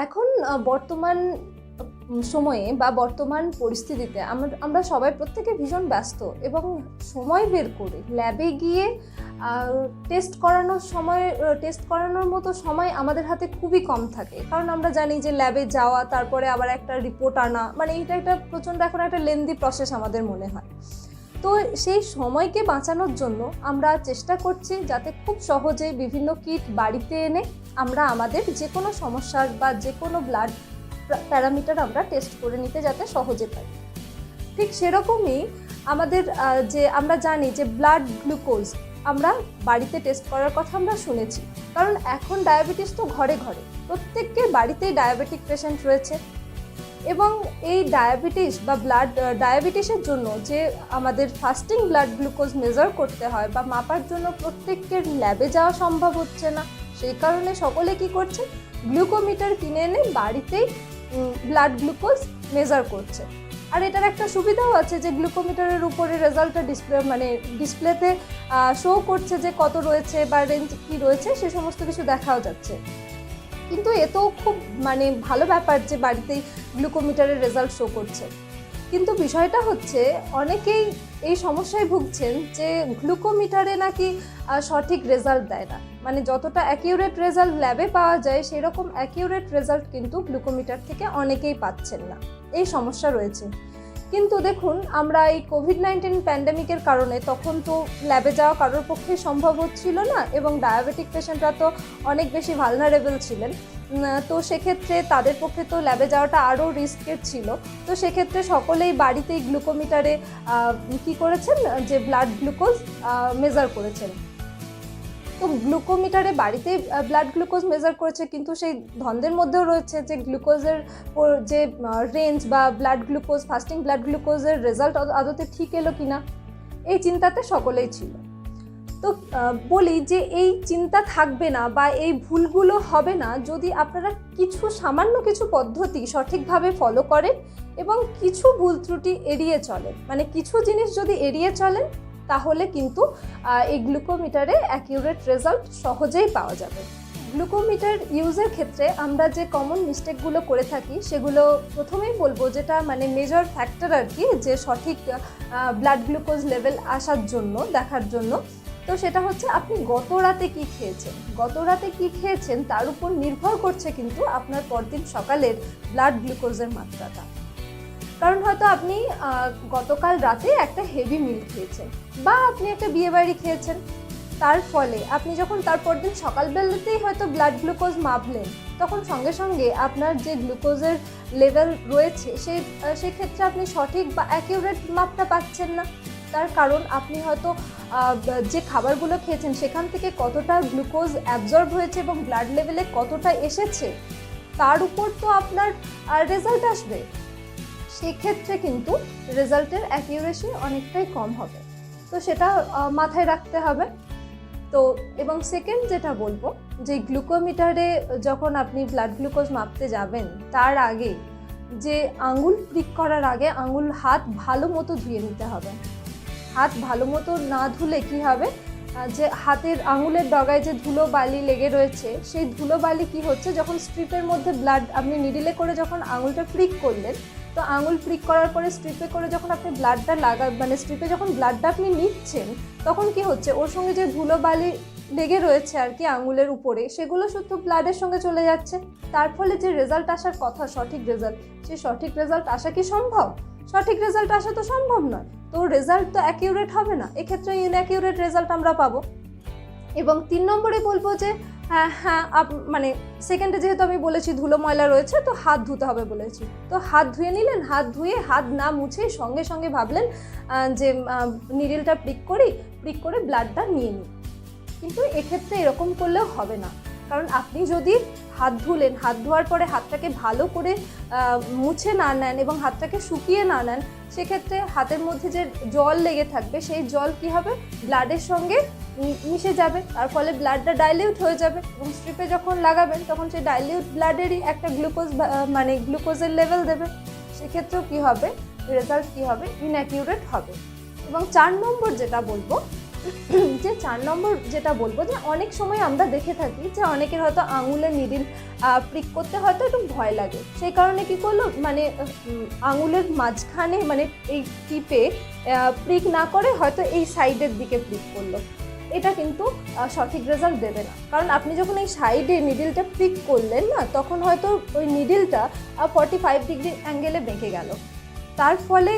এখন বর্তমান সময়ে বা বর্তমান পরিস্থিতিতে আমরা সবাই প্রত্যেকে ভীষণ ব্যস্ত এবং সময় বের করে ল্যাবে গিয়ে টেস্ট করানোর মতো সময় আমাদের হাতে খুবই কম থাকে। কারণ আমরা জানি যে ল্যাবে যাওয়া, তারপরে আবার একটা রিপোর্ট আনা, মানে এটা একটা প্রচণ্ড এখন একটা লেন্দি প্রসেস আমাদের মনে হয়। তো সেই সময়কে বাঁচানোর জন্য আমরা চেষ্টা করছি যাতে খুব সহজে বিভিন্ন কিট বাড়িতে এনে আমরা আমাদের যে কোনো সমস্যার বা যে কোনো ব্লাড প্যারামিটার আমরা টেস্ট করে নিতে যাতে সহজে পারি। ঠিক সেরকমই আমাদের আমরা জানি যে ব্লাড গ্লুকোজ আমরা বাড়িতে টেস্ট করার কথা আমরা শুনেছি, কারণ এখন ডায়াবেটিস তো ঘরে ঘরে, প্রত্যেকের বাড়িতেই ডায়াবেটিক পেশেন্ট রয়েছে। এবং এই ডায়াবেটিস বা ডায়াবেটিসের জন্য যে আমাদের ফাস্টিং ব্লাড গ্লুকোজ মেজার করতে হয় বা মাপার জন্য প্রত্যেকের ল্যাবে যাওয়া সম্ভব হচ্ছে না। সেই কারণে সকলে কি করছে, গ্লুকোমিটার কিনে এনে বাড়িতেই ব্লাড গ্লুকোজ মেজার করছে। আর এটার একটা সুবিধাও আছে যে গ্লুকোমিটারের উপরে রেজাল্টটা ডিসপ্লেতে শো করছে যে কত রয়েছে বা রেঞ্জ কী রয়েছে, সে সমস্ত কিছু দেখাও যাচ্ছে। কিন্তু এতেও খুব ভালো ব্যাপার যে বাড়িতেই গ্লুকোমিটারের রেজাল্ট শো করছে। কিন্তু বিষয়টা হচ্ছে অনেকেই এই সমস্যায় ভুগছেন যে গ্লুকোমিটারে নাকি সঠিক রেজাল্ট দেয় না, যতটা অ্যাকিউরেট রেজাল্ট ল্যাবে পাওয়া যায় সেরকম অ্যাকিউরেট রেজাল্ট কিন্তু গ্লুকোমিটার থেকে অনেকেই পাচ্ছেন না। এই সমস্যা রয়েছে। কিন্তু দেখুন, আমরা এই কোভিড-19 প্যান্ডেমিকের কারণে তখন তো ল্যাবে যাওয়া কারোর পক্ষে সম্ভব হচ্ছিল না এবং ডায়াবেটিক পেশেন্টরা তো অনেক বেশি ভালনারেবল ছিলেন। তো সেক্ষেত্রে তাদের পক্ষে তো ল্যাবে যাওয়াটা আরও রিস্কের ছিল। তো সেক্ষেত্রে সকলেই বাড়িতেই গ্লুকোমিটারে কী করেছেন, যে ব্লাড গ্লুকোজ মেজার করেছেন। তো গ্লুকোমিটারে বাড়িতেই ব্লাড গ্লুকোজ মেজার করেছে, কিন্তু সেই ধন্দের মধ্যেও রয়েছে যে গ্লুকোজের যে রেঞ্জ বা ফাস্টিং ব্লাড গ্লুকোজের রেজাল্ট আদতে ঠিক এলো কিনা, এই চিন্তাতে সকলেই ছিল। তো বলি যে এই চিন্তা থাকবে না বা এই ভুলগুলো হবে না যদি আপনারা সামান্য কিছু পদ্ধতি সঠিকভাবে ফলো করেন এবং কিছু ভুল ত্রুটি এড়িয়ে চলেন। কিছু জিনিস যদি এড়িয়ে চলেন তাহলে কিন্তু এই গ্লুকোমিটারে অ্যাকিউরেট রেজাল্ট সহজেই পাওয়া যাবে। গ্লুকোমিটার ইউজের ক্ষেত্রে আমরা যে কমন মিস্টেকগুলো করে থাকি সেগুলো প্রথমেই বলবো, যেটা মেজর ফ্যাক্টর আর কি, যে সঠিক ব্লাড গ্লুকোজ লেভেল দেখার জন্য। তো সেটা হচ্ছে আপনি গত রাতে কি খেয়েছেন তার উপর নির্ভর করছে কিন্তু আপনার পরদিন সকালের ব্লাড গ্লুকোজের মাত্রাটা। কারণ হয়তো আপনি গতকাল রাতে একটা হেভি মিল খেয়েছেন বা আপনি একটা বিয়েবাড়ি খেয়েছেন, তার ফলে আপনি যখন তারপর দিন সকালবেলাতেই হয়তো ব্লাড গ্লুকোজ মাপলেন, তখন সঙ্গে সঙ্গে আপনার যে গ্লুকোজের লেভেল রয়েছে সেক্ষেত্রে আপনি সঠিক বা অ্যাকিউরেট মাপটা পাচ্ছেন না। তার কারণ আপনি হয়তো যে খাবারগুলো খেয়েছেন সেখান থেকে কতটা গ্লুকোজ অ্যাবজর্ব হয়েছে এবং ব্লাড লেভেলে কতটা এসেছে তার উপর তো আপনার রেজাল্ট আসবে। সেক্ষেত্রে কিন্তু রেজাল্টের অ্যাকিউরেসি অনেকটাই কম হবে। তো সেটা মাথায় রাখতে হবে। তো এবং সেকেন্ড যেটা বলবো, যে গ্লুকোমিটারে যখন আপনি ব্লাড গ্লুকোজ মাপতে যাবেন তার আগে যে আঙুল প্রিক করার আগে হাত ভালো মতো ধুয়ে নিতে হবে। হাত ভালো মতো না ধুলে কি হবে, যে হাতের আঙুলের ডগায় যে ধুলো বালি লেগে রয়েছে সেই ধুলো বালি কি হচ্ছে, যখন স্ট্রিপের মধ্যে ব্লাড আপনি নিডিলে করে যখন আঙুলটা প্রিক করলেন, তো আঙুল প্রিক করার পরে স্ট্রিপে করে যখন আপনি ব্লাডটা স্ট্রিপে যখন ব্লাডটা আপনি নিচ্ছেন, তখন কি হচ্ছে, ওর সঙ্গে যে ধুলো বালি লেগে রয়েছে আর কি আঙুলের উপরে, সেগুলো শুধু ব্লাডের সঙ্গে চলে যাচ্ছে। তার ফলে যে রেজাল্ট আসার কথা সঠিক রেজাল্ট, সেই সঠিক রেজাল্ট আসা কি সম্ভব? সঠিক রেজাল্ট আসা তো সম্ভব নয়। তো রেজাল্ট তো অ্যাকিউরেট হবে না, এক্ষেত্রে ইনঅ্যাকিউরেট রেজাল্ট আমরা পাবো। এবং 3 নম্বরে বলবো যে সেকেন্ডে যেহেতু আমি বলেছি ধুলো ময়লা রয়েছে, তো হাত ধুতে হবে বলেছি, তো হাত ধুয়ে নিলেন, হাত ধুয়ে হাত না মুছে সঙ্গে সঙ্গে ভাবলেন যে নিডেলটা প্রিক করে ব্লাডটা নিয়ে নিই। কিন্তু এক্ষেত্রে এরকম করলেও হবে না, কারণ আপনি যদি হাত ধুলেন, হাত ধোয়ার পরে হাতটাকে ভালো করে মুছে না নেন এবং হাতটাকে শুকিয়ে না নেন, সেক্ষেত্রে হাতের মধ্যে যে জল লেগে থাকবে সেই জল কি হবে, ব্লাডের সঙ্গে মিশে যাবে, তার ফলে ব্লাডটা ডাইলিউট হয়ে যাবে এবং স্ট্রিপে যখন লাগাবেন তখন সেই ডাইলিউট ব্লাডেরই একটা গ্লুকোজের লেভেল দেবে। সেক্ষেত্রেও কি হবে, রেজাল্ট কি হবে, ইনঅ্যাকিউরেট হবে। এবং 4 নম্বর যেটা বলবো, যে 4 নম্বর যেটা বলবো, যে অনেক সময় আমরা দেখে থাকি যে অনেকের হয়তো আঙুলে নিডিল প্রিক করতে হয়তো একটু ভয় লাগে, সেই কারণে কি করলো, মানে আঙুলের মাঝখানে মানে এই টিপে প্রিক না করে হয়তো এই সাইডের দিকে প্রিক করলো। এটা কিন্তু সঠিক রেজাল্ট দেবে না, কারণ আপনি যখন এই সাইডে নিডিলটা প্রিক করলেন না, তখন হয়তো ওই নিডিলটা 45 ডিগ্রি অ্যাঙ্গেলে বেঁকে গেল। তার ফলে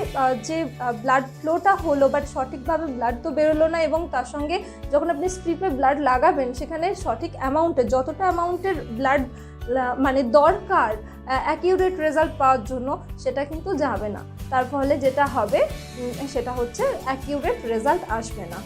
যে ব্লাড ফ্লোটা হলো, বাট সঠিকভাবে ব্লাড তো বেরোলো না, এবং তার সঙ্গে যখন আপনি স্ট্রিপে ব্লাড লাগাবেন সেখানে সঠিক অ্যামাউন্টে, যতটা অ্যামাউন্টের ব্লাড মানে দরকার অ্যাকিউরেট রেজাল্ট পাওয়ার জন্য, সেটা কিন্তু যাবে না। তার ফলে যেটা হবে সেটা হচ্ছে অ্যাকিউরেট রেজাল্ট আসবে না।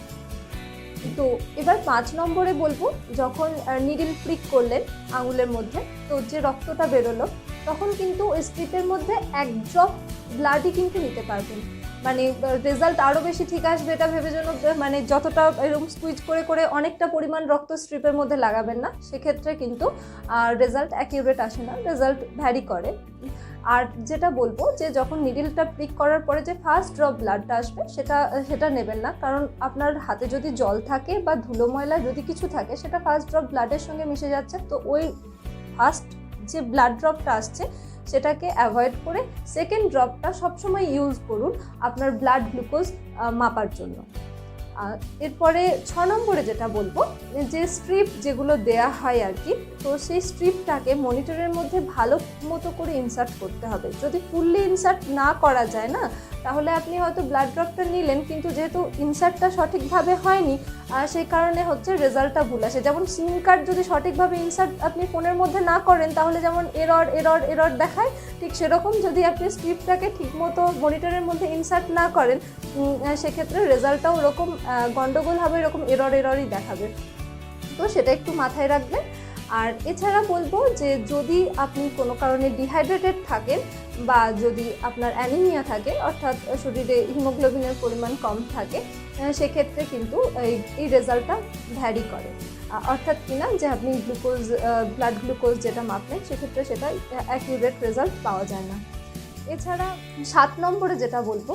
তো এবার 5 নম্বরে বলবো, যখন নিডল প্রিক করলেন আঙুলের মধ্যে, তো যে রক্তটা বেরোলো, তখন কিন্তু ওই স্ট্রিপের মধ্যে 1 ড্রপ ব্লাডই কিন্তু নিতে পারবেন। মানে রেজাল্ট আরও বেশি ঠিক আসবে এটা ভেবে জন্য মানে যতটা এরকম স্কুইজ করে করে অনেকটা পরিমাণ রক্ত স্ট্রিপের মধ্যে লাগাবেন না, সেক্ষেত্রে কিন্তু রেজাল্ট অ্যাকিউরেট আসে না, রেজাল্ট ভ্যারি করে। আর যেটা বলবো, যে যখন নিডলটা প্রিক করার পরে যে ফার্স্ট ড্রপ ব্লাডটা আসবে সেটা নেবেন না, কারণ আপনার হাতে যদি জল থাকে বা ধুলো ময়লা যদি কিছু থাকে, সেটা ফার্স্ট ড্রপ ব্লাডের সঙ্গে মিশে যাচ্ছে। তো ওই ফার্স্ট যে ব্লাড ড্রপটা আসছে সেটাকে অ্যাভয়েড করে সেকেন্ড ড্রপটা সবসময় ইউজ করুন আপনার ব্লাড গ্লুকোজ মাপার জন্য। এরপরে 6 নম্বরে যেটা বলবো, যে স্ট্রিপ যেগুলো দেয়া হয় আর কি, তো সেই স্ট্রিপটাকে মনিটরের মধ্যে ভালো মতো করে ইনসার্ট করতে হবে। যদি ফুললি ইনসার্ট না করা যায় না, তাহলে আপনি হয়তো ব্লাড ড্রপটা নিলেন, কিন্তু যেহেতু ইনসার্টটা সঠিকভাবে হয়নি, সেই কারণে হচ্ছে রেজাল্টটা ভুল আসে। যেমন সিম কার্ড যদি সঠিকভাবে ইনসার্ট আপনি ফোনের মধ্যে না করেন, তাহলে যেমন এরর দেখায়, ঠিক সেরকম যদি আপনি স্ট্রিপটাকে ঠিকমতো মনিটরের মধ্যে ইনসার্ট না করেন, সেক্ষেত্রে রেজাল্টটাও ওরকম গন্ডগোল হবে, এরকম এররই দেখাবে। তো সেটা একটু মাথায় রাখবেন। আর এছাড়া বলবো, যে যদি আপনি কোনো কারণে ডিহাইড্রেটেড থাকেন, বা যদি আপনার অ্যানিমিয়া থাকে, অর্থাৎ শরীরে হিমোগ্লোবিনের পরিমাণ কম থাকে, সেক্ষেত্রে কিন্তু এই রেজাল্টটা ভ্যারি করে। অর্থাৎ কিনা, যে আপনি ব্লাড গ্লুকোজ যেটা মাপলেন, সেক্ষেত্রে সেটা অ্যাকিউরেট রেজাল্ট পাওয়া যায় না। এছাড়া 7 নম্বরে যেটা বলবো,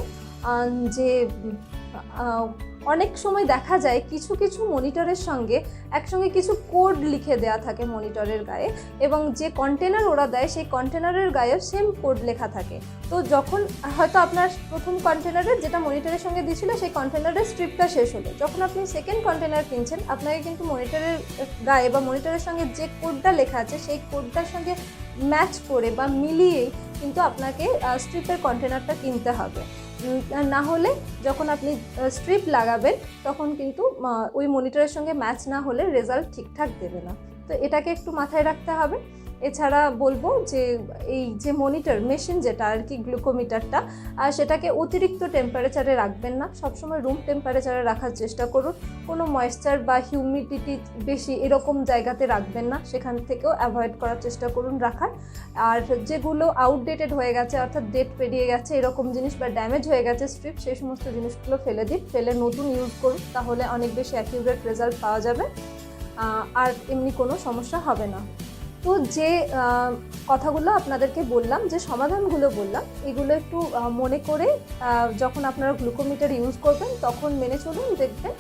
যে অনেক সময় দেখা যায় কিছু কিছু মনিটরের সঙ্গে একসঙ্গে কিছু কোড লিখে দেওয়া থাকে মনিটরের গায়ে, এবং যে কন্টেনার ওরা দেয় সেই কন্টেনারের গায়েও সেম কোড লেখা থাকে। তো যখন হয়তো আপনার প্রথম কন্টেনারের যেটা মনিটরের সঙ্গে দিয়েছিল, সেই কন্টেনারের স্ট্রিপটা শেষ হলো, যখন আপনি সেকেন্ড কন্টেনার কিনছেন, আপনাকে কিন্তু মনিটরের গায়ে বা মনিটরের সঙ্গে যে কোডটা লেখা আছে, সেই কোডটার সঙ্গে ম্যাচ করে বা মিলিয়েই কিন্তু আপনাকে স্ট্রিপের কন্টেনারটা কিনতে হবে। না হলে যখন আপনি স্ট্রিপ লাগাবেন, তখন কিন্তু ওই মনিটরের সঙ্গে ম্যাচ না হলে রেজাল্ট ঠিকঠাক দেবে না। তো এটাকে একটু মাথায় রাখতে হবে। এছাড়া বলবো, যে এই যে মনিটর মেশিন যেটা আর কি, গ্লুকোমিটারটা, সেটাকে অতিরিক্ত টেম্পারেচারে রাখবেন না, সবসময় রুম টেম্পারেচারে রাখার চেষ্টা করুন। কোনো ময়েশ্চার বা হিউমিডিটি বেশি এরকম জায়গাতে রাখবেন না, সেখান থেকেও অ্যাভয়েড করার চেষ্টা করুন রাখার। আর যেগুলো আউটডেটেড হয়ে গেছে, অর্থাৎ ডেট পেরিয়ে গেছে এরকম জিনিস, বা ড্যামেজ হয়ে গেছে স্ট্রিপ, সেই সমস্ত জিনিসগুলো ফেলে দিন, ফেলে নতুন ইউজ করুন, তাহলে অনেক বেশি অ্যাকিউরেট রেজাল্ট পাওয়া যাবে, আর এমনি কোনো সমস্যা হবে না। তো যে কথাগুলো আপনাদেরকে বললাম, যে সমাধানগুলো বললাম, এগুলো একটু মনে করে যখন আপনারা গ্লুকোমিটার ইউজ করবেন, তখন মেনে চলুন, দেখবেন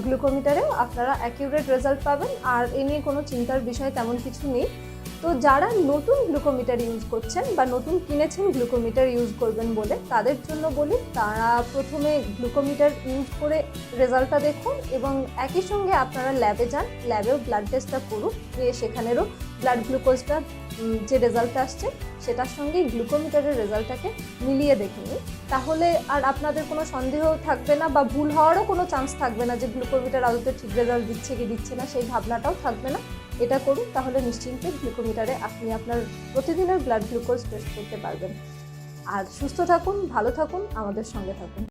গ্লুকোমিটারেও আপনারা অ্যাকিউরেট রেজাল্ট পাবেন, আর এ নিয়ে কোনো চিন্তার বিষয় তেমন কিছু নেই। তো যারা নতুন গ্লুকোমিটার ইউজ করছেন বা নতুন কিনেছেন গ্লুকোমিটার ইউজ করবেন বলে, তাদের জন্য বলি, তারা প্রথমে গ্লুকোমিটার ইউজ করে রেজাল্টটা দেখুন, এবং একই সঙ্গে আপনারা ল্যাবে যান, ল্যাবেও ব্লাড টেস্টটা করুন, গিয়ে সেখানেরও ব্লাড গ্লুকোজটা যে রেজাল্টটা আসছে সেটার সঙ্গে গ্লুকোমিটারের রেজাল্টটাকে মিলিয়ে দেখে নিন। তাহলে আর আপনাদের কোনো সন্দেহ থাকবে না, বা ভুল হওয়ারও কোনো চান্স থাকবে না, যে গ্লুকোমিটার আদতে ঠিক রেজাল্ট দিচ্ছে কি দিচ্ছে না, সেই ভাবনাটাও থাকবে না। এটা করুন, তাহলে নিশ্চিন্তে গ্লুকোমিটারে আপনি আপনার প্রতিদিনের ব্লাড গ্লুকোজ টেস্ট করতে পারবেন। আর সুস্থ থাকুন, ভালো থাকুন, আমাদের সঙ্গে থাকুন।